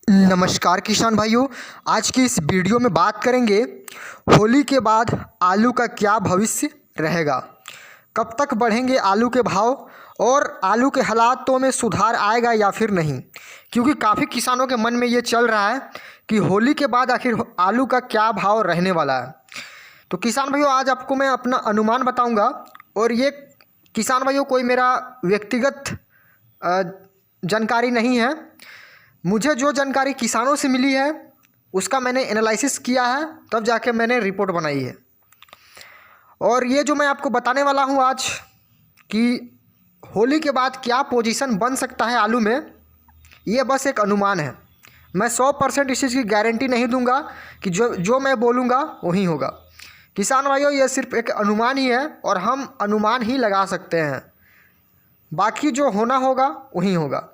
नमस्कार किसान भाइयों। आज की इस वीडियो में बात करेंगे होली के बाद आलू का क्या भविष्य रहेगा, कब तक बढ़ेंगे आलू के भाव और आलू के हालातों में सुधार आएगा या फिर नहीं। क्योंकि काफ़ी किसानों के मन में ये चल रहा है कि होली के बाद आखिर आलू का क्या भाव रहने वाला है। तो किसान भाइयों, आज आपको मैं अपना अनुमान बताऊंगा और ये किसान भाइयों कोई मेरा व्यक्तिगत जानकारी नहीं है। मुझे जो जानकारी किसानों से मिली है उसका मैंने एनालिसिस किया है, तब जाके मैंने रिपोर्ट बनाई है। और ये जो मैं आपको बताने वाला हूँ आज कि होली के बाद क्या पोजीशन बन सकता है आलू में, ये बस एक अनुमान है। मैं 100% इस चीज़ की गारंटी नहीं दूंगा कि जो मैं बोलूँगा वही होगा। किसान भाइयों, ये सिर्फ एक अनुमान ही है और हम अनुमान ही लगा सकते हैं, बाकी जो होना होगा वही होगा।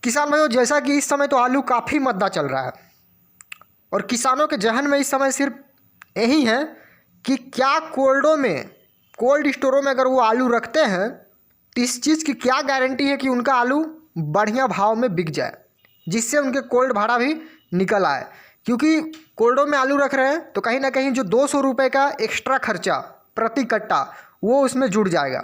किसान भाइयों, जैसा कि इस समय तो आलू काफ़ी मद्दा चल रहा है और किसानों के जहन में इस समय सिर्फ यही है कि क्या कोल्ड स्टोरों में अगर वो आलू रखते हैं तो इस चीज़ की क्या गारंटी है कि उनका आलू बढ़िया भाव में बिक जाए, जिससे उनके कोल्ड भाड़ा भी निकल आए। क्योंकि कोल्डों में आलू रख रहे हैं तो कहीं ना कहीं जो 200 रुपये का एक्स्ट्रा खर्चा प्रति कट्टा वो उसमें जुड़ जाएगा।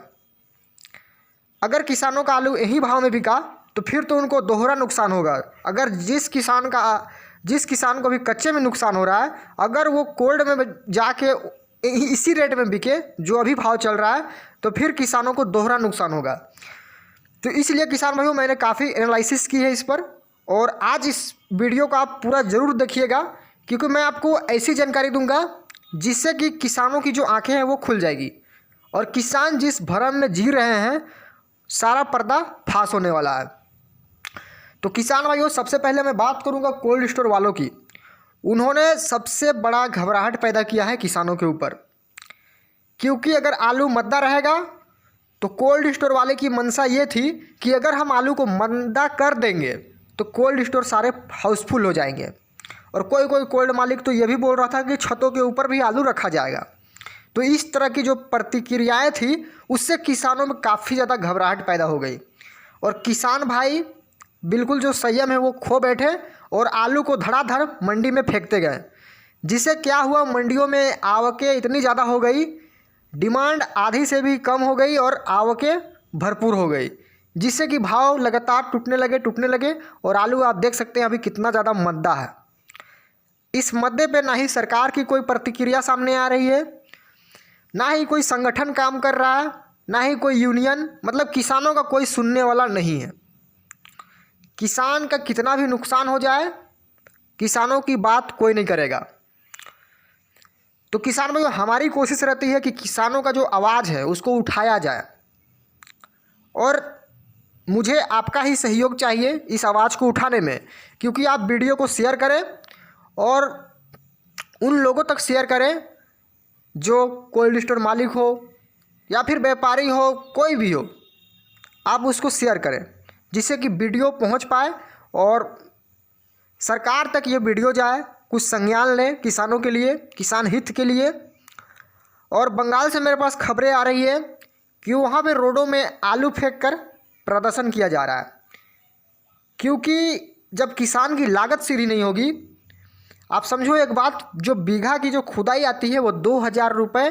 अगर किसानों का आलू यही भाव में बिका तो फिर तो उनको दोहरा नुकसान होगा। अगर जिस किसान को भी कच्चे में नुकसान हो रहा है, अगर वो कोल्ड में जाके इसी रेट में बिके जो अभी भाव चल रहा है, तो फिर किसानों को दोहरा नुकसान होगा। तो इसलिए किसान भाइयों, मैंने काफ़ी एनालिसिस की है इस पर और आज इस वीडियो को आप पूरा ज़रूर देखिएगा, क्योंकि मैं आपको ऐसी जानकारी दूंगा जिससे कि किसानों की जो आँखें हैं वो खुल जाएगी और किसान जिस भ्रम में जी रहे हैं सारा पर्दा फांस होने वाला है। तो किसान भाइयों, सबसे पहले मैं बात करूंगा कोल्ड स्टोर वालों की। उन्होंने सबसे बड़ा घबराहट पैदा किया है किसानों के ऊपर, क्योंकि अगर आलू मद्दा रहेगा तो कोल्ड स्टोर वाले की मंशा ये थी कि अगर हम आलू को मद्दा कर देंगे तो कोल्ड स्टोर सारे हाउसफुल हो जाएंगे। और कोई कोई कोल्ड मालिक तो ये भी बोल रहा था कि छतों के ऊपर भी आलू रखा जाएगा। तो इस तरह की जो प्रतिक्रियाएँ थी उससे किसानों में काफ़ी ज़्यादा घबराहट पैदा हो गई और किसान भाई बिल्कुल जो संयम है वो खो बैठे और आलू को धड़ाधड़ मंडी में फेंकते गए। जिससे क्या हुआ, मंडियों में आवकें इतनी ज़्यादा हो गई, डिमांड आधी से भी कम हो गई और आवकें भरपूर हो गई, जिससे कि भाव लगातार टूटने लगे और आलू आप देख सकते हैं अभी कितना ज़्यादा मद्दा है। इस मद्दे पे ना ही सरकार की कोई प्रतिक्रिया सामने आ रही है, ना ही कोई संगठन काम कर रहा है, ना ही कोई यूनियन, मतलब किसानों का कोई सुनने वाला नहीं है। किसान का कितना भी नुकसान हो जाए, किसानों की बात कोई नहीं करेगा। तो किसान भाइयों, हमारी कोशिश रहती है कि किसानों का जो आवाज़ है उसको उठाया जाए और मुझे आपका ही सहयोग चाहिए इस आवाज़ को उठाने में, क्योंकि आप वीडियो को शेयर करें और उन लोगों तक शेयर करें जो कोल्ड स्टोर मालिक हो या फिर व्यापारी हो, कोई भी हो, आप उसको शेयर करें जिससे कि वीडियो पहुंच पाए और सरकार तक ये वीडियो जाए, कुछ संज्ञान ले किसानों के लिए, किसान हित के लिए। और बंगाल से मेरे पास खबरें आ रही है कि वहाँ पे रोडों में आलू फेंक कर प्रदर्शन किया जा रहा है, क्योंकि जब किसान की लागत सीधी नहीं होगी, आप समझो एक बात, जो बीघा की जो खुदाई आती है वो 2000 रुपये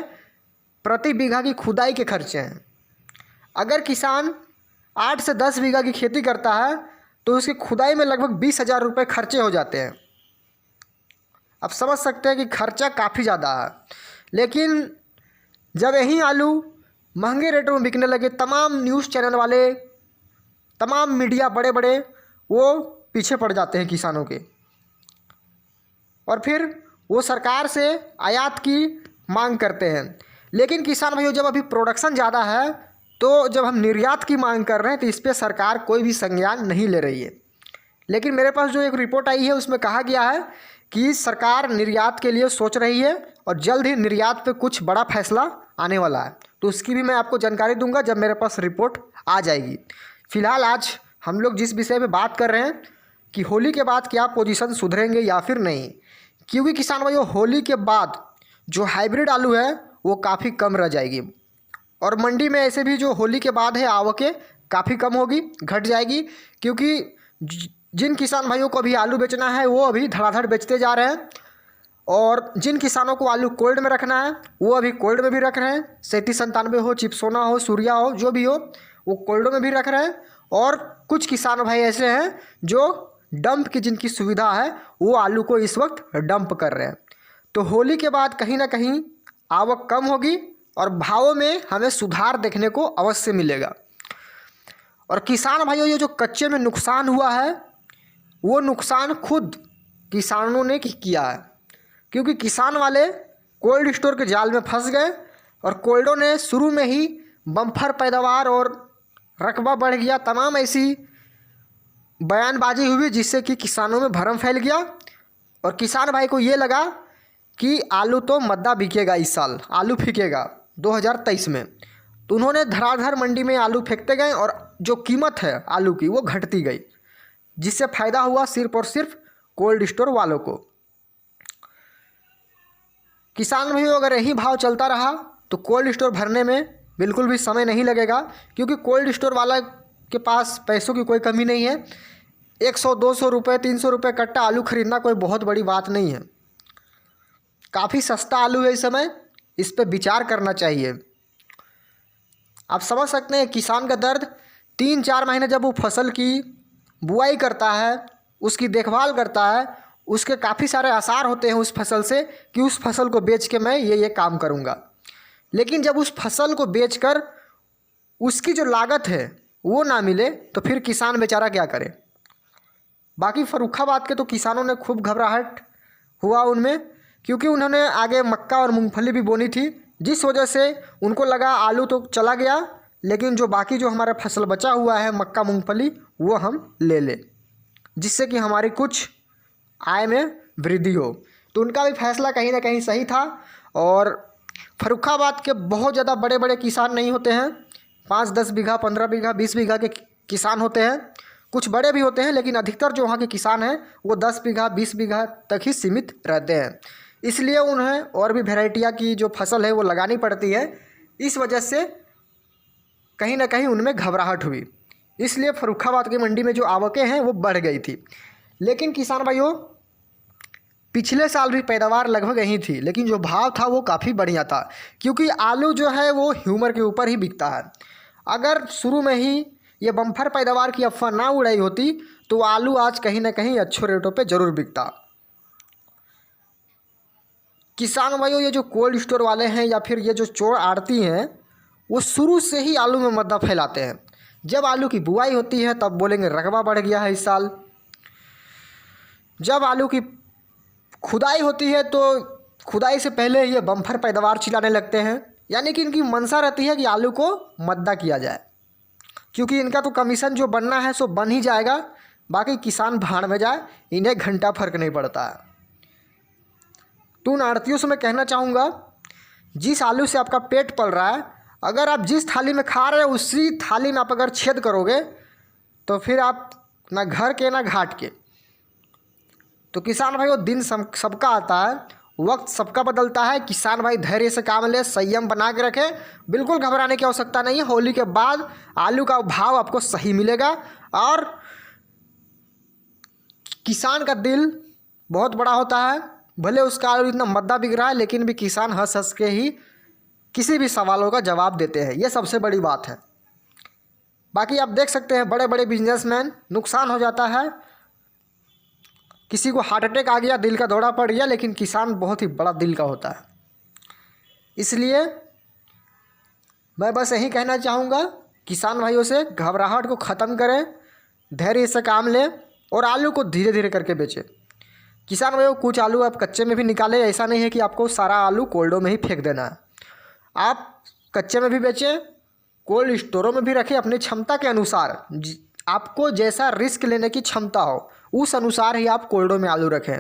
प्रति बीघा की खुदाई के खर्चे हैं। अगर किसान 8 से 10 बीघा की खेती करता है तो उसकी खुदाई में लगभग 20,000 रुपये खर्चे हो जाते हैं। आप समझ सकते हैं कि खर्चा काफ़ी ज़्यादा है। लेकिन जब यही आलू महंगे रेटों में बिकने लगे, तमाम न्यूज़ चैनल वाले, तमाम मीडिया बड़े बड़े वो पीछे पड़ जाते हैं किसानों के, और फिर वो सरकार से आयात की मांग करते हैं। लेकिन किसान भाइयों, जब अभी प्रोडक्शन ज़्यादा है तो जब हम निर्यात की मांग कर रहे हैं तो इस पर सरकार कोई भी संज्ञान नहीं ले रही है। लेकिन मेरे पास जो एक रिपोर्ट आई है उसमें कहा गया है कि सरकार निर्यात के लिए सोच रही है और जल्द ही निर्यात पे कुछ बड़ा फैसला आने वाला है। तो उसकी भी मैं आपको जानकारी दूंगा जब मेरे पास रिपोर्ट आ जाएगी। फिलहाल आज हम लोग जिस विषय में बात कर रहे हैं कि होली के बाद क्या पोजीशन सुधरेंगे या फिर नहीं, क्योंकि किसान भाइयों होली के बाद जो हाइब्रिड आलू है वो काफ़ी कम रह जाएगी और मंडी में ऐसे भी जो होली के बाद है आवकें काफ़ी कम होगी, घट जाएगी, क्योंकि जिन किसान भाइयों को अभी आलू बेचना है वो अभी धड़ाधड़ बेचते जा रहे हैं, और जिन किसानों को आलू कोल्ड में रखना है वो अभी कोल्ड में भी रख रहे हैं। 3797 हो, चिप्सोना हो, सूर्या हो, जो भी हो वो कोल्डो में भी रख रहे हैं। और कुछ किसान भाई ऐसे हैं जो डंप की जिनकी सुविधा है वो आलू को इस वक्त डंप कर रहे हैं। तो होली के बाद कहीं ना कहीं आवक कम होगी और भावों में हमें सुधार देखने को अवश्य मिलेगा। और किसान भाइयों, ये जो कच्चे में नुकसान हुआ है वो नुकसान खुद किसानों ने किया है, क्योंकि किसान वाले कोल्ड स्टोर के जाल में फंस गए और कोल्डों ने शुरू में ही बम्पर पैदावार और रकबा बढ़ गया, तमाम ऐसी बयानबाजी हुई जिससे कि किसानों में भरम फैल गया। और किसान भाई को ये लगा कि आलू तो मद्दा बिकेगा, इस साल आलू फिकेगा 2023 में। तो उन्होंने धड़ाधड़ मंडी में आलू फेंकते गए और जो कीमत है आलू की वो घटती गई, जिससे फ़ायदा हुआ सिर्फ और सिर्फ कोल्ड स्टोर वालों को। किसान भाइयों, अगर यही भाव चलता रहा तो कोल्ड स्टोर भरने में बिल्कुल भी समय नहीं लगेगा, क्योंकि कोल्ड स्टोर वाला के पास पैसों की कोई कमी नहीं है। 100-200 रुपये 300 रुपये कट्टा आलू खरीदना कोई बहुत बड़ी बात नहीं है। काफ़ी सस्ता आलू है इस समय, इस पर विचार करना चाहिए। आप समझ सकते हैं किसान का दर्द। 3-4 महीने जब वो फसल की बुआई करता है, उसकी देखभाल करता है, उसके काफ़ी सारे आसार होते हैं उस फसल से कि उस फसल को बेच के मैं ये काम करूँगा। लेकिन जब उस फसल को बेचकर उसकी जो लागत है वो ना मिले तो फिर किसान बेचारा क्या करे। बाकी फर्रुखाबाद के तो किसानों ने खूब घबराहट हुआ उनमें, क्योंकि उन्होंने आगे मक्का और मूंगफली भी बोनी थी, जिस वजह से उनको लगा आलू तो चला गया, लेकिन जो बाकी जो हमारा फसल बचा हुआ है मक्का मूंगफली वो हम ले लें, जिससे कि हमारी कुछ आय में वृद्धि हो। तो उनका भी फैसला कहीं ना कहीं सही था। और फर्रुखाबाद के बहुत ज़्यादा बड़े बड़े किसान नहीं होते हैं, 5-10 बीघा 15 बीघा 20 बीघा के किसान होते हैं, कुछ बड़े भी होते हैं, लेकिन अधिकतर जो वहाँ के किसान हैं वो 10 बीघा 20 बीघा तक ही सीमित रहते हैं। इसलिए उन्हें और भी वैरायटियाँ की जो फसल है वो लगानी पड़ती है। इस वजह से कहीं ना कहीं उनमें घबराहट हुई, इसलिए फर्रुखाबाद की मंडी में जो आवकें हैं वो बढ़ गई थी। लेकिन किसान भाइयों, पिछले साल भी पैदावार लगभग यही थी, लेकिन जो भाव था वो काफ़ी बढ़िया था, क्योंकि आलू जो है वो ह्यूमर के ऊपर ही बिकता है। अगर शुरू में ही ये बम्पर पैदावार की अफवाह ना उड़ाई होती तो आलू आज कहीं ना कहीं अच्छे रेटों पे ज़रूर बिकता। किसान भाइयों, ये जो कोल्ड स्टोर वाले हैं या फिर ये जो चोर आड़ती हैं वो शुरू से ही आलू में मद्दा फैलाते हैं। जब आलू की बुआई होती है तब बोलेंगे रकबा बढ़ गया है इस साल, जब आलू की खुदाई होती है तो खुदाई से पहले ये बम्पर पैदावार चिल्लाने लगते हैं। यानी कि इनकी मंशा रहती है कि आलू को मद्दा किया जाए, क्योंकि इनका तो कमीशन जो बनना है सो बन ही जाएगा, बाकी किसान भाड़ में जाए, इन्हें घंटा फर्क नहीं पड़ता है। तो उन आड़तियों से मैं कहना चाहूँगा, जिस आलू से आपका पेट पल रहा है, अगर आप जिस थाली में खा रहे हो उसी थाली में आप अगर छेद करोगे तो फिर आप ना घर के ना घाट के। तो किसान भाई, वो दिन सबका आता है, वक्त सबका बदलता है। किसान भाई धैर्य से काम ले, संयम बना के रखें, बिल्कुल घबराने की आवश्यकता नहीं है। होली के बाद आलू का भाव आपको सही मिलेगा। और किसान का दिल बहुत बड़ा होता है, भले उसका आलू इतना मद्दा बिक रहा है लेकिन भी किसान हंस हंस के ही किसी भी सवालों का जवाब देते हैं, ये सबसे बड़ी बात है। बाकी आप देख सकते हैं बड़े बड़े बिजनेसमैन, नुकसान हो जाता है, किसी को हार्ट अटैक आ गया, दिल का दौरा पड़ गया, लेकिन किसान बहुत ही बड़ा दिल का होता है। इसलिए मैं बस यही कहना चाहूँगा, किसान भाइयों से घबराहट को ख़त्म करें, धैर्य से काम लें और आलू को धीरे धीरे करके बेचें। किसान भाइयों, कुछ आलू आप कच्चे में भी निकालें, ऐसा नहीं है कि आपको सारा आलू कोल्डो में ही फेंक देना है। आप कच्चे में भी बेचें, कोल्ड स्टोरों में भी रखें, अपनी क्षमता के अनुसार। आपको जैसा रिस्क लेने की क्षमता हो उस अनुसार ही आप कोल्डो में आलू रखें।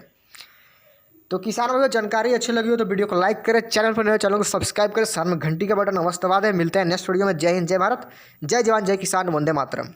तो किसानों को जानकारी अच्छी लगी हो तो वीडियो को लाइक करें, चैनल पर नए चैनल को सब्सक्राइब करें, साथ में घंटी का बटन अवश्य दबा दें। मिलते हैं नेक्स्ट वीडियो में। जय हिंद, जय भारत, जय जवान, जय किसान, वंदे मातरम।